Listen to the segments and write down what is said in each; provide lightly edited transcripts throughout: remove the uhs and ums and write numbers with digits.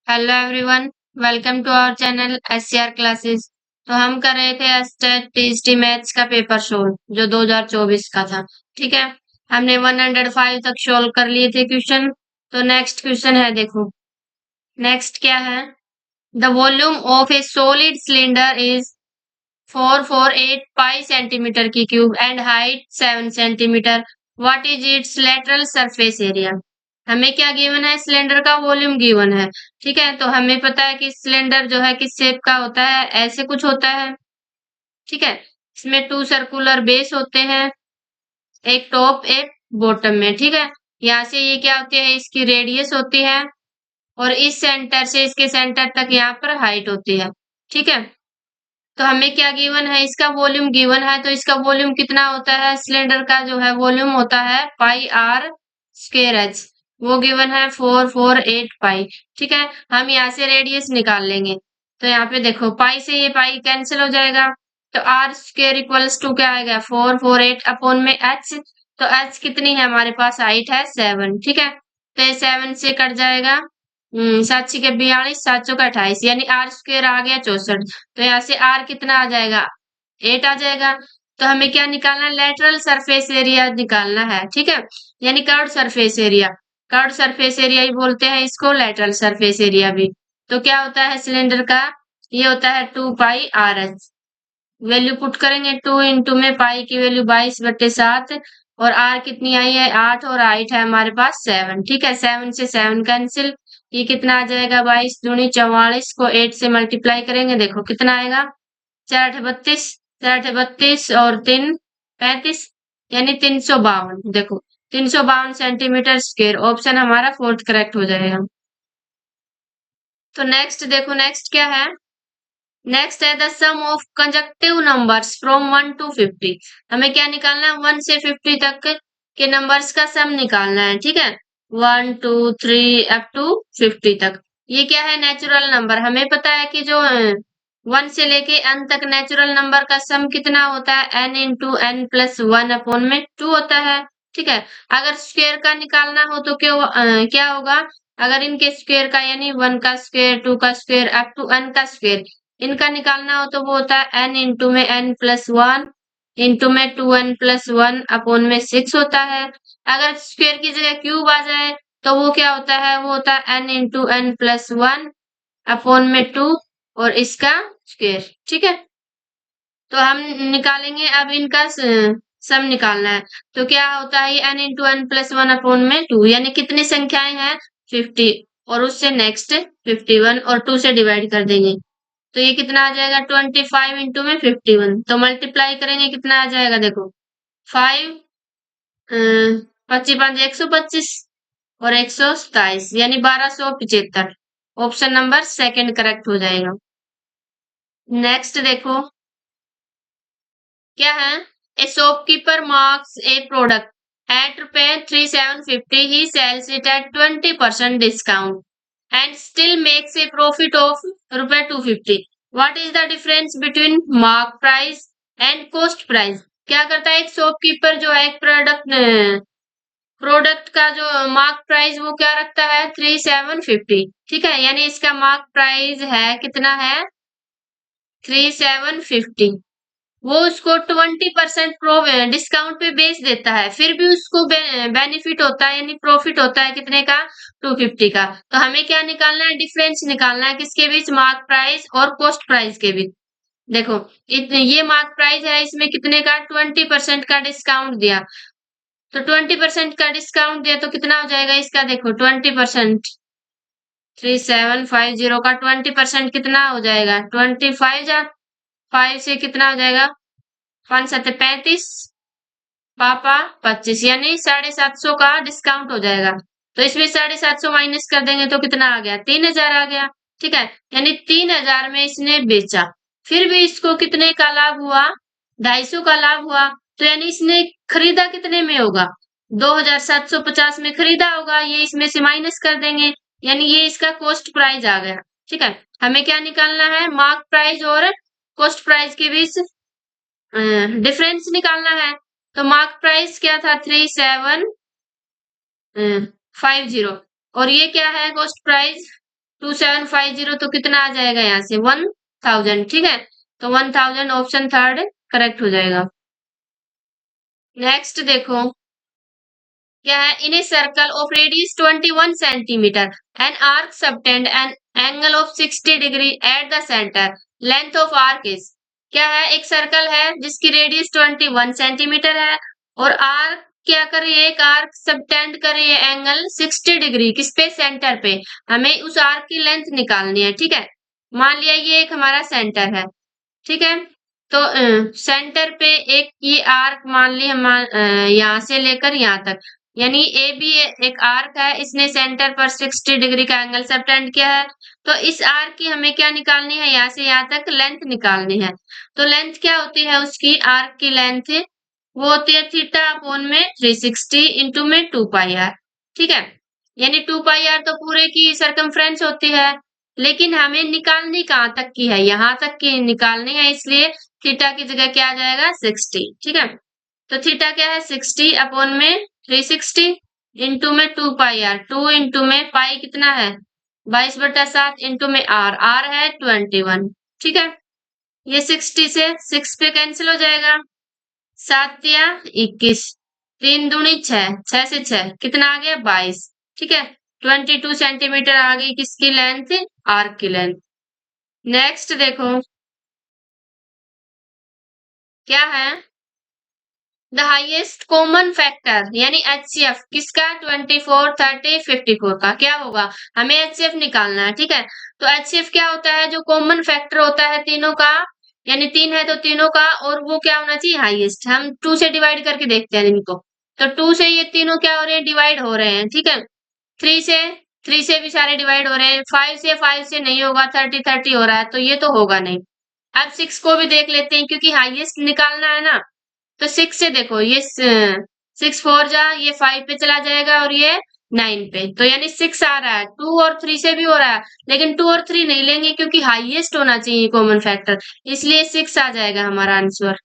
Hello everyone, welcome to our channel SCR classes. तो हम कर रहे थे स्टेट टीएसटी मैथ्स का पेपर सोल्व जो 2024 का था। ठीक है, हमने 105 तक सोल्व कर लिए थे क्वेश्चन। तो नेक्स्ट क्वेश्चन है, देखो नेक्स्ट क्या है। The volume of a solid cylinder is 448 pi centimetre की cube and height 7 centimetre. What is its lateral surface area. हमें क्या गिवन है, सिलेंडर का वॉल्यूम गिवन है। ठीक है, तो हमें पता है कि सिलेंडर जो है किस शेप का होता है, ऐसे कुछ होता है। ठीक है, इसमें टू सर्कुलर बेस होते हैं, एक टॉप एक बॉटम में। ठीक है, यहाँ से ये क्या होती है, इसकी रेडियस होती है और इस सेंटर से इसके सेंटर तक यहाँ पर हाइट होती है। ठीक है, तो हमें क्या गिवन है, इसका वॉल्यूम गिवन है। तो इसका वॉल्यूम कितना होता है, सिलेंडर का जो है वॉल्यूम होता है पाई आर स्क्वायर एच। वो गिवन है 448 पाई। ठीक है, हम यहाँ से रेडियस निकाल लेंगे। तो यहाँ पे देखो, पाई से ये पाई कैंसिल हो जाएगा। तो आर स्क्वायर इक्वल्स टू क्या आएगा, 448 अपॉन में एच। तो एच कितनी है हमारे पास, हाइट है 7। ठीक है, तो ये 7 से कट जाएगा। 7 के 42, 7 चौका 28, यानी आर स्क्वायर आ गया 64। तो यहाँ से आर कितना आ जाएगा, 8 आ जाएगा। तो हमें क्या निकालना है, लेटरल सरफेस एरिया निकालना है। ठीक है, यानी curve surface area. Curve surface area ही बोलते हैं इसको, लेटरल सरफेस एरिया भी। तो क्या होता है सिलेंडर का, ये होता है 2 पाई आर एच। वैल्यू पुट करेंगे, 2 इंटू में पाई की वैल्यू 22/7 और आर कितनी आई है 8 और हाइट है हमारे पास 7। ठीक है, 7 से 7 कैंसिल। ये कितना आ जाएगा, 22 दूनी 44 को 8 से मल्टीप्लाई करेंगे, देखो कितना आएगा, 4 8 32, 4 8 32 और 3 35, यानी 352। देखो 352 सेंटीमीटर स्क्वायर, ऑप्शन हमारा फोर्थ करेक्ट हो जाएगा। तो नेक्स्ट देखो, नेक्स्ट क्या है, नेक्स्ट है the sum of consecutive numbers from 1 to 50। हमें क्या निकालना है, 1 से 50 तक के नंबर्स का सम निकालना है। ठीक है, 1 2 3 अप टू 50 तक। ये क्या है, नेचुरल नंबर। हमें पता है कि जो 1 से लेके n तक नेचुरल नंबर का सम कितना होता है, n into n plus 1 upon में 2 होता है। ठीक है, अगर स्क्वायर का निकालना हो तो क्या होगा, अगर इनके स्क्वायर का यानी 1 का स्क्वायर 2 का स्क्वायर अप टू n का स्क्वायर इनका निकालना हो तो वो होता है n इंटू में n प्लस 1 इंटू में 2n प्लस 1 अपॉन में 6 होता है। अगर स्क्वायर की जगह क्यूब आ जाए तो वो क्या होता है, वो होता है n into n plus 1 upon में 2 और इसका स्क्वायर। ठीक है, तो हम निकालेंगे अब इनका सम निकालना है। तो क्या होता है, ये n into n plus 1 upon में 2, यानी कितनी संख्याएं हैं 50, और उससे नेक्स्ट 51 और 2 से डिवाइड कर देंगे। तो ये कितना आ जाएगा, 25 इंटू में 51। तो मल्टीप्लाई करेंगे कितना आ जाएगा, देखो 5 पच्चीस 5 125 और 127, यानी 1275। ऑप्शन नंबर सेकंड करेक्ट हो जाएगा। नेक्स्ट देखो क्या है, a shopkeeper marks a product at रुपए 3750, he sells it at 20% discount and still makes a profit of रुपए 250। What is the difference between mark price and cost price। क्या करता है, एक शॉपकीपर जो है एक प्रोडक्ट का जो मार्क प्राइस वो क्या रखता है 3750। ठीक है, यानी इसका मार्क प्राइस है कितना है 3750। वो उसको 20% डिस्काउंट पे बेच देता है, फिर भी उसको बेनिफिट होता है यानी प्रॉफिट होता है कितने का 250 का। तो हमें क्या निकालना है, डिफरेंस निकालना है किसके बीच, मार्क प्राइस और कॉस्ट प्राइस के बीच। देखो ये मार्क प्राइस है, इसमें कितने का 20% का डिस्काउंट दिया। तो 20% का डिस्काउंट दिया तो कितना हो जाएगा इसका, देखो 20% 3750 का 20% कितना हो जाएगा 25 जा 5 से कितना हो जाएगा 5 7 35 पापा 25, यानी 750 का डिस्काउंट हो जाएगा। तो इसमें 750 माइनस कर देंगे तो कितना आ गया 3000 आ गया। ठीक है, यानी 3000 में इसने बेचा, फिर भी इसको कितने का लाभ हुआ 250 का लाभ हुआ। तो यानी इसने खरीदा कितने में होगा 2750 में खरीदा होगा, ये इसमें से माइनस कर देंगे, यानी ये इसका कॉस्ट प्राइस आ गया। ठीक है, हमें क्या निकालना है, मार्क प्राइस और कॉस्ट प्राइस के बीच डिफरेंस निकालना है। तो मार्क प्राइस क्या था 3750 और ये क्या है कॉस्ट प्राइस 2750 तो कितना आ जाएगा यहाँ से 1000, ठीक है। तो 1000 ऑप्शन थर्ड करेक्ट हो जाएगा। नेक्स्ट देखो क्या है, in a circle of radius 21 centimetre an arc subtend an angle of 60 degree at the centre, length of arc is. क्या है, एक सर्कल है जिसकी रेडियस 21 सेंटीमीटर है और आर्क क्या कर रही है, एक आर्क सबटेंड कर रही है एंगल 60 डिग्री, किस पे, सेंटर पे। हमें उस आर्क की लेंथ निकालनी है, ठीक है। मान लिया ये एक हमारा सेंटर है, ठीक है। तो सेंटर पे एक ये आर्क मान ली हम, यहाँ से लेकर यहाँ तक, यानी ए बी एक आर्क है, इसने सेंटर पर 60 डिग्री का एंगल सबटेंड किया है। तो इस आर्क की हमें क्या निकालनी है, यहाँ से यहाँ तक लेंथ निकालनी है। तो लेंथ क्या होती है उसकी, आर्क की लेंथ वो होती है थीटा अपोन में 360 इंटू में 2 पाई आर, ठीक है। यानी 2 पाई आर तो पूरे की सरकमफ्रेंस होती है, लेकिन हमें निकालनी कहाँ तक की है, यहाँ तक की निकालनी है, इसलिए थीटा की जगह क्या आ जाएगा 60, ठीक है। तो थीटा क्या है 60 अपॉन में 360 इंटू में 2 पाई आर, 2 इंटू में पाई कितना है 22/7 इंटू में आर, आर है 21, ठीक है। ये 60 से 6 पे कैंसिल हो जाएगा, 7 या 21, 3 दूनी 6, 6 से 6 कितना आ गया 22, ठीक है। 22 सेंटीमीटर आ गई किसकी लेंथ, आर्क की लेंथ। नेक्स्ट देखो क्या है, द हाईएस्ट कॉमन फैक्टर यानी एचसीएफ किसका, 24 30 54 का क्या होगा, हमें एचसीएफ निकालना है, ठीक है। तो एचसीएफ क्या होता है, जो कॉमन फैक्टर होता है तीनों का, यानी 3 है तो तीनों का, और वो क्या होना चाहिए हाईएस्ट। हम 2 से डिवाइड करके देखते हैं इनको, तो 2 से ये तीनों क्या हो रहे हैं, डिवाइड हो रहे हैं, ठीक है। 3 से 3 से भी सारे डिवाइड हो रहे हैं, 5 से नहीं होगा, 30 30 हो रहा है, तो ये तो होगा नहीं। अब 6 को भी देख लेते हैं क्योंकि हाईएस्ट निकालना है ना। तो 6 से देखो, ये 6 4 जा, ये 5 पे चला जाएगा और ये 9 पे, तो यानी 6 आ रहा है। 2 और 3 से भी हो रहा है, लेकिन 2 और 3 नहीं लेंगे क्योंकि हाईएस्ट होना चाहिए कॉमन फैक्टर, इसलिए 6 आ जाएगा हमारा आंसर।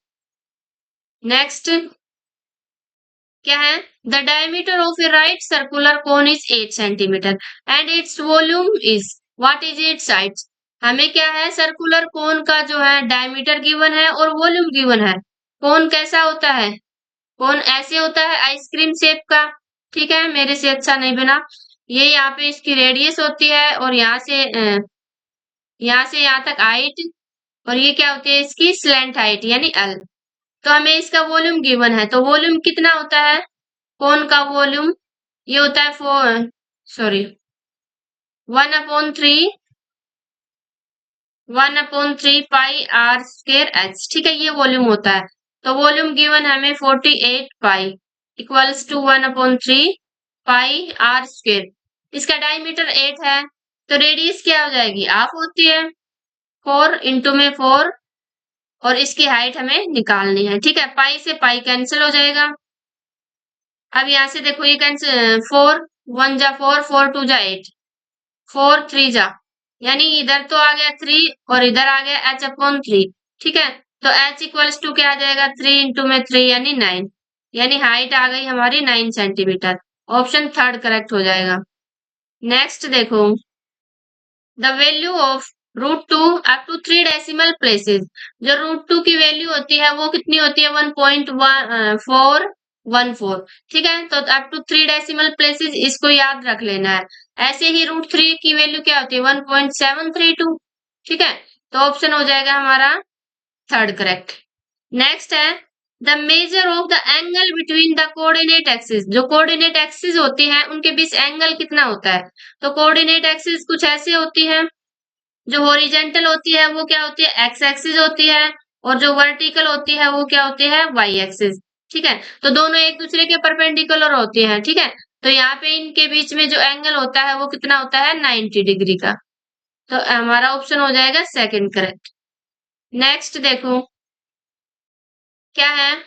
नेक्स्ट क्या है, the diameter of A right circular cone is 8 centimetre and its volume is, what is it's side. हमें क्या है, सर्कुलर कोन का जो है डायमीटर गिवन है और वॉल्यूम गिवन है। कोन कैसा होता है, कोन ऐसे होता है आइसक्रीम शेप का, ठीक है, मेरे से अच्छा नहीं बना। ये यहाँ पे इसकी रेडियस होती है और यहाँ से यहाँ तक हाइट, और ये क्या होती है इसकी स्लैंट हाइट यानी एल। तो हमें इसका वॉल्यूम गिवन है, तो वॉल्यूम कितना होता है, कोन का वॉल्यूम ये होता है 1/3 पाई आर स्क्वायर एच, ठीक है, ये वॉल्यूम होता है। तो वॉल्यूम गिवन है हमें 48 pi equals to 1/3 pi r square. इसका डायमीटर 8 है, तो रेडियस क्या हो जाएगी, हाफ होती है, 4 इंटू में 4, और इसकी हाइट हमें निकालनी है, ठीक है। पाई से पाई कैंसिल हो जाएगा। अब यहाँ से देखो ये कैंसिल, 4 1 जा 4, 4 2 जा 8, 4 3 जा, यानी इधर तो आ गया 3 और इधर आ गया h/3, ठीक है। तो h इक्वल्स टू क्या आ जाएगा 3 इंटू में 3 यानी 9, यानी हाइट आ गई हमारी 9 सेंटीमीटर, ऑप्शन थर्ड करेक्ट हो जाएगा। नेक्स्ट देखो, the value of √2 up to 3 decimal places. जो √2 की वैल्यू होती है वो कितनी होती है 1.414, ठीक है। तो अप टू 3 डेसिमल प्लेसेस इसको याद रख लेना है। ऐसे ही √3 की वैल्यू क्या होती है 1.732, ठीक है। तो ऑप्शन हो जाएगा हमारा थर्ड करेक्ट। नेक्स्ट है, the measure of the angle between the coordinate axis. जो कोऑर्डिनेट एक्सिस होती है उनके बीच एंगल कितना होता है। तो कोऑर्डिनेट एक्सिस कुछ ऐसे होती है, जो हॉरिजेंटल होती है वो क्या होती है एक्स एक्सिस होती है, और जो वर्टिकल होती है वो क्या होती है वाई एक्सिस, ठीक है। तो दोनों एक दूसरे के परपेंडिकुलर होती हैं, ठीक है। तो यहाँ पे इनके बीच में जो एंगल होता है वो कितना होता है 90 डिग्री का। तो हमारा ऑप्शन हो जाएगा सेकंड करेक्ट। नेक्स्ट देखो क्या है,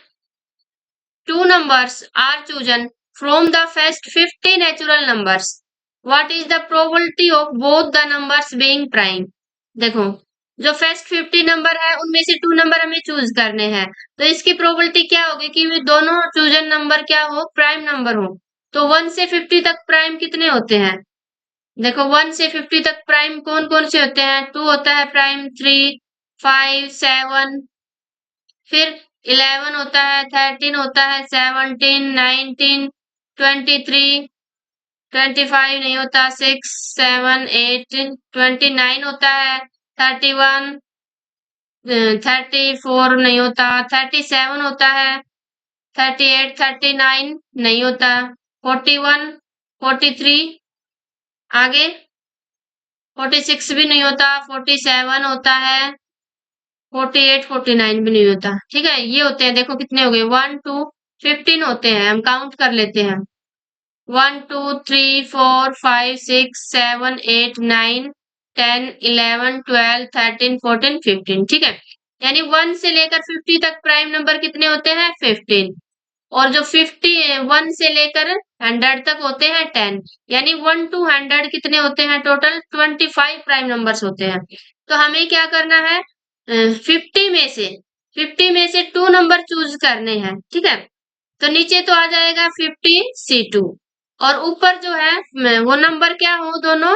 two numbers are chosen from the first 50 natural numbers. What is the probability of both the numbers being prime? देखो, जो फर्स्ट 50 नंबर है उनमें से 2 नंबर हमें चूज करने हैं, तो इसकी प्रोबेबिलिटी क्या होगी कि वे दोनों चूजन नंबर क्या हो प्राइम नंबर हो। तो 1 से 50 तक प्राइम कितने होते हैं, देखो 1 से 50 तक प्राइम कौन कौन से होते हैं? 2 होता है प्राइम, 3, 5, 7, फिर 11 होता है, 13 होता है, 17, 19, 23, 25 नहीं होता, 6, 7, 8, 29 होता है, 31, 34 नहीं होता, 37 होता है, 38, 39 नहीं होता, 41, 43, आगे 46 भी नहीं होता, 47 होता है, 48, 49 भी नहीं होता। ठीक है, ये होते हैं, देखो कितने हो गए, 1 2 15 होते हैं, हम काउंट कर लेते हैं। 1 2 3 4 5 6 7 8 9 10 11 12 13 14 15। ठीक है, यानी 1 से लेकर 50 तक प्राइम नंबर कितने होते हैं? 15। और जो 1 से लेकर 100 तक होते हैं 10, यानी 1 to 100 कितने होते हैं? टोटल 25 प्राइम नंबर्स होते हैं। तो हमें क्या करना है? 50 में से 2 नंबर चूज करने हैं। ठीक है, तो नीचे तो आ जाएगा 50 C2, और ऊपर जो है वो नंबर क्या हो, दोनों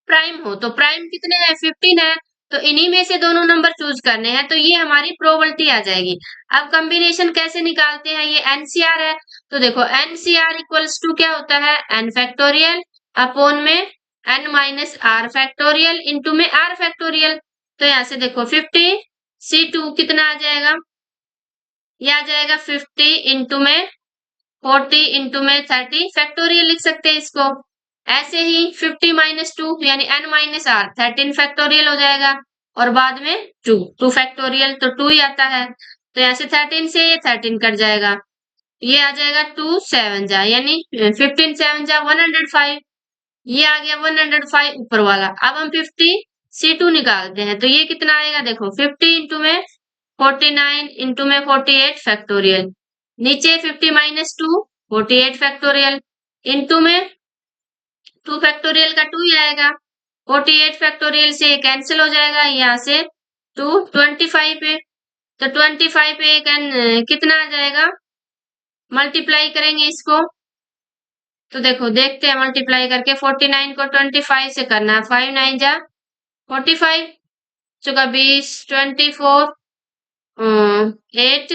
प्राइम हो। तो प्राइम कितने हैं? 15 है। तो इन्हीं में से दोनों नंबर चूज करने हैं, तो ये हमारी प्रोबेबिलिटी आ जाएगी। अब कॉम्बिनेशन कैसे निकालते हैं? ये एनसीआर है। तो देखो एनसीआर इक्वल्स टू क्या होता है? एन फैक्टोरियल अपॉन में n minus r factorial into में आर फैक्टोरियल। तो यहाँ से देखो 50 C2 कितना आ जाएगा? ये आ जाएगा 50 इंटू में 40 इंटू में 30 फैक्टोरियल लिख सकते हैं इसको। ऐसे ही 50 माइनस 2 यानी n माइनस आर 13 फैक्टोरियल हो जाएगा, और बाद में 2 फैक्टोरियल, तो 2 ही आता है। तो यहाँ से 13 से ये 13 कट जाएगा, ये आ जाएगा 2 7 जा, यानी 15 7 जा 105। ये आ गया 105 ऊपर वाला। अब हम 50 C2 निकालते हैं, तो ये कितना आएगा? देखो 50 इंटू में 49 इंटू में 48 फैक्टोरियल, नीचे 50 माइनस 2 48 फैक्टोरियल, इंटू में 2 फैक्टोरियल का 2 ही आएगा, 48 फैक्टोरियल से कैंसिल हो जाएगा, यहाँ से 2 25 पे। तो 25 पे कितना आ जाएगा? मल्टीप्लाई करेंगे इसको, तो देखो देखते हैं मल्टीप्लाई करके। 49 को 25 से करना है, 5 9 जा 45, चौका 20, 24, 8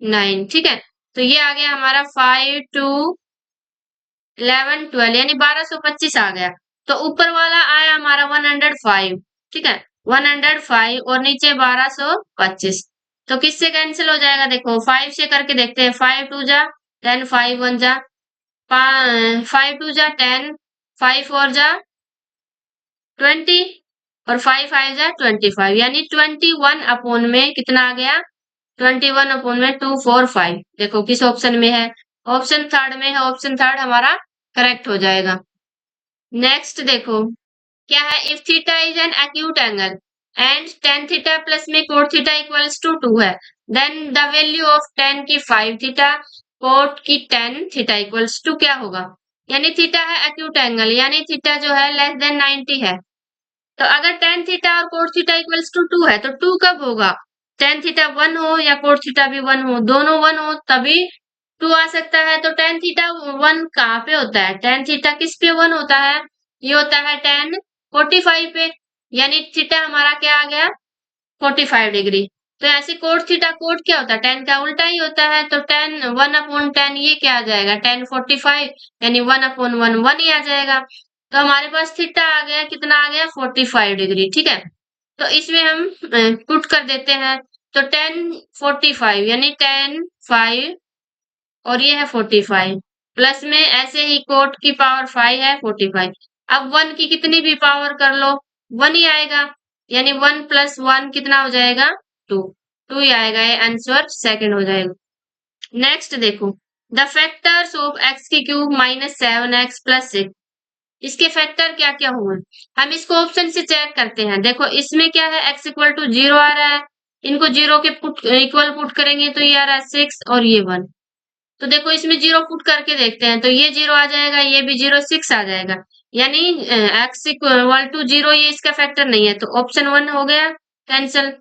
9। ठीक है, तो ये आ गया हमारा 5 2 11 12, यानी 1225 आ गया। तो ऊपर वाला आया हमारा 105। ठीक है, 105 और नीचे 1225। तो किससे कैंसिल हो जाएगा? देखो 5 से करके देखते हैं। 5 2 जा 10, 5 1 जा 5 2 जा 10, 5 4 जा 20, और 5 5 जा 25, यानी 21 अपॉन में कितना आ गया? 21 अपॉन में 245। देखो किस ऑप्शन में है? ऑप्शन थर्ड में है। ऑप्शन थर्ड हमारा करेक्ट हो जाएगा। नेक्स्ट देखो क्या है? If theta is an acute angle and tan theta plus में कोट थीटा इक्वल्स टू 2 है, then the value of tan की 5 थीटा, कोट की टेन थीटा इक्वल्स टू क्या होगा? यानी थीटा है एक्यूट एंगल, यानी थीटा जो है लेस देन 90 है। तो अगर टेन थीटा और कोट थीटा इक्वल्स टू 2 है, तो 2 कब होगा? टेन थीटा 1 हो या कोट थीटा भी 1 हो, दोनों 1 हो तभी 2 आ सकता है। तो टेन थीटा 1 कहाँ पे होता है? टेन थीटा किस पे 1 होता है? ये होता है टेन 45 पे, यानी थीटा हमारा क्या आ गया? 45 डिग्री। तो ऐसे कोट थीटा, कोट क्या होता है? टेन का उल्टा ही होता है। तो टेन 1 अपॉन टेन ये क्या आ जाएगा? टेन 45, यानी 1 अपॉन 1 1 ही आ जाएगा। तो हमारे पास थीटा आ गया, कितना आ गया? 45 डिग्री। ठीक है, तो इसमें हम पुट कर देते हैं। तो टेन 45 यानी टेन 5, और ये है 45, प्लस में ऐसे ही कोट की पावर 5 है 45। अब 1 की कितनी भी पावर कर लो 1 ही आएगा, यानी 1 प्लस 1 कितना हो जाएगा? 2, 2 ही आएगा, ये आंसर सेकंड हो जाएगा। नेक्स्ट देखो, द फैक्टर्स ऑफ एक्स की क्यूब माइनस 7x प्लस 6, इसके फैक्टर क्या क्या हुए? हम इसको ऑप्शन से चेक करते हैं। देखो इसमें क्या है? x इक्वल टू 0 आ रहा है, इनको 0 के पुट इक्वल पुट करेंगे तो ये आ रहा है 6 और ये 1। तो देखो इसमें 0 पुट करके देखते हैं, तो ये 0 आ जाएगा, ये भी 0, 6 आ जाएगा, यानी x इक्वल टू 0 ये इसका फैक्टर नहीं है, तो ऑप्शन 1 हो गया कैंसिल।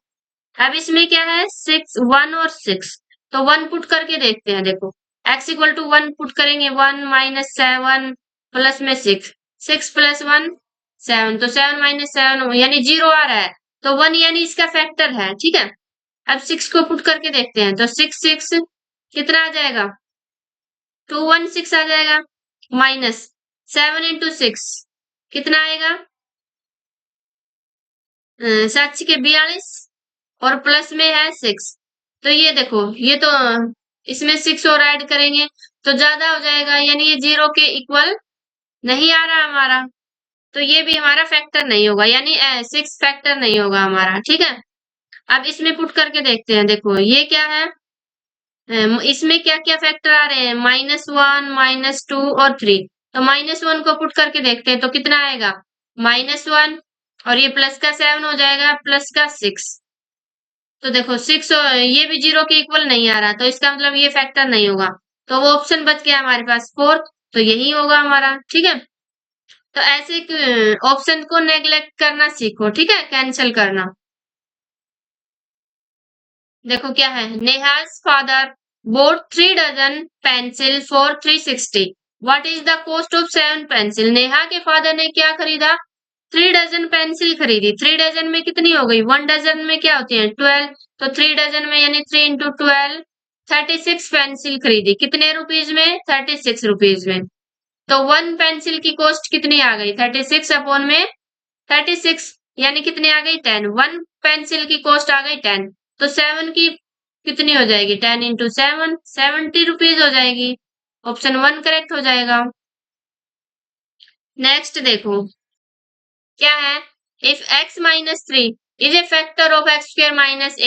अब इसमें क्या है? 6 1 और 6, तो 1 पुट करके देखते हैं। देखो x इक्वल टू 1 पुट करेंगे, 1 माइनस 7 प्लस में 6, 6 + 1 7, तो 7 - 7 यानी 0 आ रहा है, तो 1 यानी इसका फैक्टर है, ठीक है। अब 6 को पुट करके देखते हैं, तो 6 कितना आ जाएगा, 216 आ जाएगा, माइनस 7 × 6 कितना आएगा, 7 के 42 और प्लस में है 6, तो ये देखो ये तो इसमें 6 और ऐड करेंगे तो ज्यादा हो जाएगा, यानी ये 0 के इक्वल नहीं आ रहा हमारा, तो ये भी हमारा फैक्टर नहीं होगा, यानी 6 फैक्टर नहीं होगा हमारा, ठीक है। अब इसमें पुट करके देखते हैं, देखो ये क्या है, इसमें क्या क्या फैक्टर आ रहे हैं, -1 -2 और 3, तो -1 को पुट करके देखते हैं तो कितना आएगा, -1 और ये प्लस का 7 हो जाएगा, प्लस का 6, तो देखो 6 ये भी 0 के इक्वल नहीं आ रहा, तो इसका मतलब ये फैक्टर नहीं होगा, तो वो ऑप्शन बच गया हमारे पास 4, तो यही होगा हमारा, ठीक है। तो ऐसे ऑप्शन को नेग्लेक्ट करना सीखो, ठीक है, कैंसिल करना। देखो क्या है, Neha's father bought 3 dozen pencil for 360, what is the cost of 7 pencil. Neha के फादर ने क्या खरीदा, 3 डजन पेंसिल खरीदी, 3 डजन में कितनी हो गई, 1 डजन में क्या होती है 12, तो 3 डजन में यानी 3 × 12 36 पेंसिल खरीदी, कितने रुपीज में, 36 रुपीज में। तो 1 पेंसिल की कॉस्ट कितनी आ गई, 36 अपॉन में 36 यानी कितनी आ गई 10, 1 पेंसिल की कॉस्ट आ गई 10, तो 7 की कितनी हो जाएगी, 10 × 7 70 रुपीज हो जाएगी, ऑप्शन 1 करेक्ट हो जाएगा। नेक्स्ट देखो क्या है, if x - 3 is a factor of x² -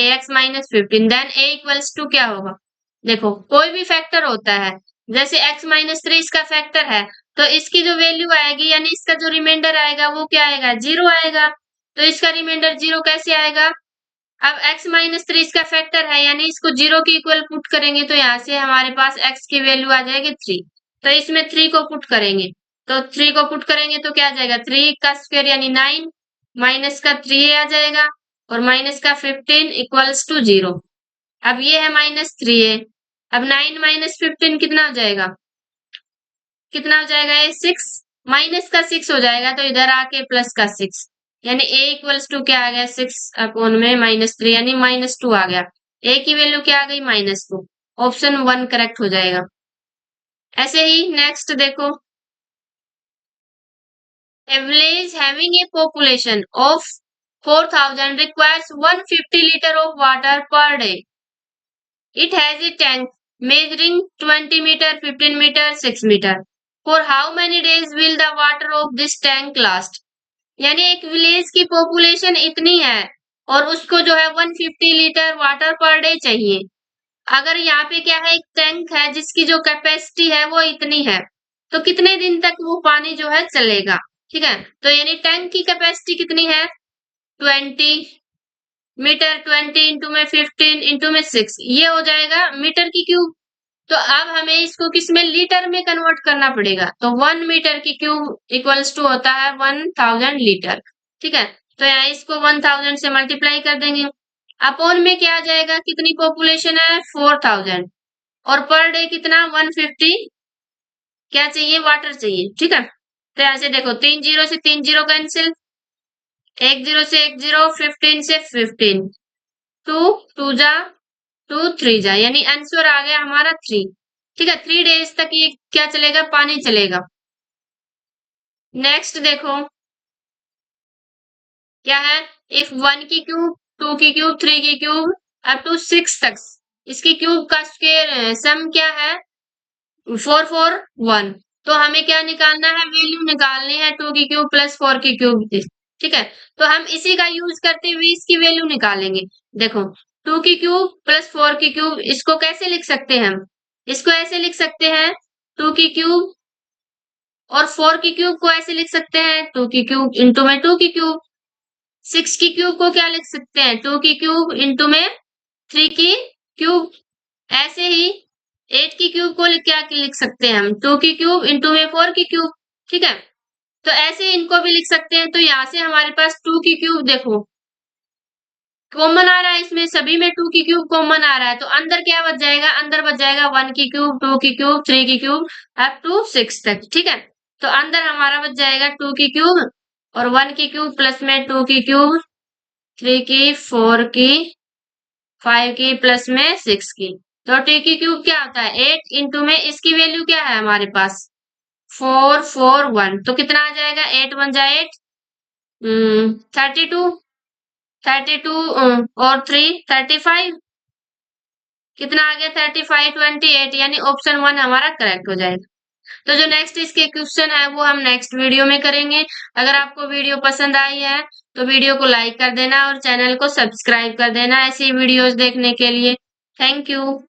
ax - 15 then a equals to क्या होगा। देखो कोई भी फैक्टर होता है, जैसे x - 3 इसका फैक्टर है, तो इसकी जो वैल्यू आएगी यानी इसका जो रिमाइंडर आएगा वो क्या आएगा, 0 आएगा, तो इसका रिमाइंडर 0 कैसे आएगा। अब x - 3 इसका फैक्टर है, यानी इसको 0 के इक्वल पुट करेंगे, तो यहाँ से हमारे पास x की वैल्यू आ जाएगी 3, तो इसमें 3 को पुट करेंगे, तो 3 को पुट करेंगे तो क्या आ जाएगा, 3 का स्क्वायर यानी 9 माइनस का 3 आ जाएगा और माइनस का 15 इक्वल्स टू 0। अब ये है -3a, अब 9 - 15 कितना हो जाएगा, कितना हो जाएगा, ये 6 माइनस का 6 हो जाएगा, तो इधर आके प्लस का 6, यानी a इक्वल्स टू क्या आ गया, 6 अपॉन में -3 यानी -2 आ गया, a की वैल्यू क्या आ गई, -2, ऑप्शन 1 करेक्ट हो जाएगा। ऐसे ही नेक्स्ट देखो, a village having a population of 4000 requires 150 liter of water per day. It has a tank measuring 20 meter, 15 meter, 6 meter. For how many days will the water of this tank last? यानी एक village की population इतनी है और उसको जो है 150 litre water per day चाहिए। अगर यहाँ पे क्या है, एक टैंक है जिसकी जो कैपेसिटी है वो इतनी है, तो कितने दिन तक वो पानी जो है चलेगा, ठीक है। तो यानी टैंक की कैपेसिटी कितनी है, 20 मीटर, 20 इंटू में 15 इंटू में 6, ये हो जाएगा मीटर की क्यूब। तो अब हमें इसको किस में, लीटर में कन्वर्ट करना पड़ेगा, तो 1 मीटर की क्यूब इक्वल्स टू होता है 1000 लीटर, ठीक है। तो यहाँ इसको 1000 से मल्टीप्लाई कर देंगे, अपॉन में क्या आ जाएगा, कितनी पॉपुलेशन है 4000 और पर डे कितना 150 क्या चाहिए, वाटर चाहिए, ठीक है। तो यहाँ से देखो 3 जीरो से 3 जीरो कैंसिल, 1 जीरो से 1 जीरो, 15 से 15, 2 2 जा 2 3 जा, यानी आंसर आ गया हमारा 3, ठीक है। 3 डेज तक ये क्या चलेगा, पानी चलेगा। नेक्स्ट देखो क्या है, इफ 1 की क्यूब, 2 की क्यूब, 3 की क्यूब अप टू 6 तक इसकी क्यूब का स्क्वायर सम क्या है 441, तो हमें क्या निकालना है, वैल्यू निकालनी है 2 की क्यूब प्लस 4 की क्यूब की, ठीक है। तो हम इसी का यूज करते हुए इसकी वैल्यू निकालेंगे। देखो 2 की क्यूब प्लस 4 की क्यूब, इसको कैसे लिख सकते हैं हम, इसको ऐसे लिख सकते हैं 2 की क्यूब और 4 की क्यूब को ऐसे लिख सकते हैं 2 की क्यूब इंटू में 2 की क्यूब। 6 की क्यूब को क्या लिख सकते हैं, 2 की क्यूब इंटू में 3 की क्यूब। ऐसे ही 8 की क्यूब को क्या लिख सकते हैं हम, 2 की क्यूब इंटू में 4 की क्यूब, ठीक है। तो ऐसे इनको भी लिख सकते हैं, तो यहाँ से हमारे पास 2 की क्यूब देखो कॉमन आ रहा है, इसमें सभी में 2 की क्यूब कॉमन आ रहा है, तो अंदर क्या बच जाएगा, अंदर बच जाएगा 1 की क्यूब, 2 की क्यूब, 3 की क्यूब अप टू 6 तक, ठीक है। तो अंदर हमारा बच जाएगा 2 की क्यूब और 1 की क्यूब प्लस में 2 की क्यूब, 3 की, 4 की, 5 की प्लस में 6 की। तो टी की क्यूब क्या होता है 8 इंटू में इसकी वैल्यू क्या है हमारे पास 4 4 1, तो कितना आ जाएगा 8 1 जा 8, 32, 32 और 3 35, कितना आ गया 35 28, यानी ऑप्शन 1 हमारा करेक्ट हो जाएगा। तो जो नेक्स्ट इसके क्वेश्चन है वो हम नेक्स्ट वीडियो में करेंगे। अगर आपको वीडियो पसंद आई है तो वीडियो को लाइक कर देना और चैनल को सब्सक्राइब कर देना ऐसी वीडियोस देखने के लिए। Thank you.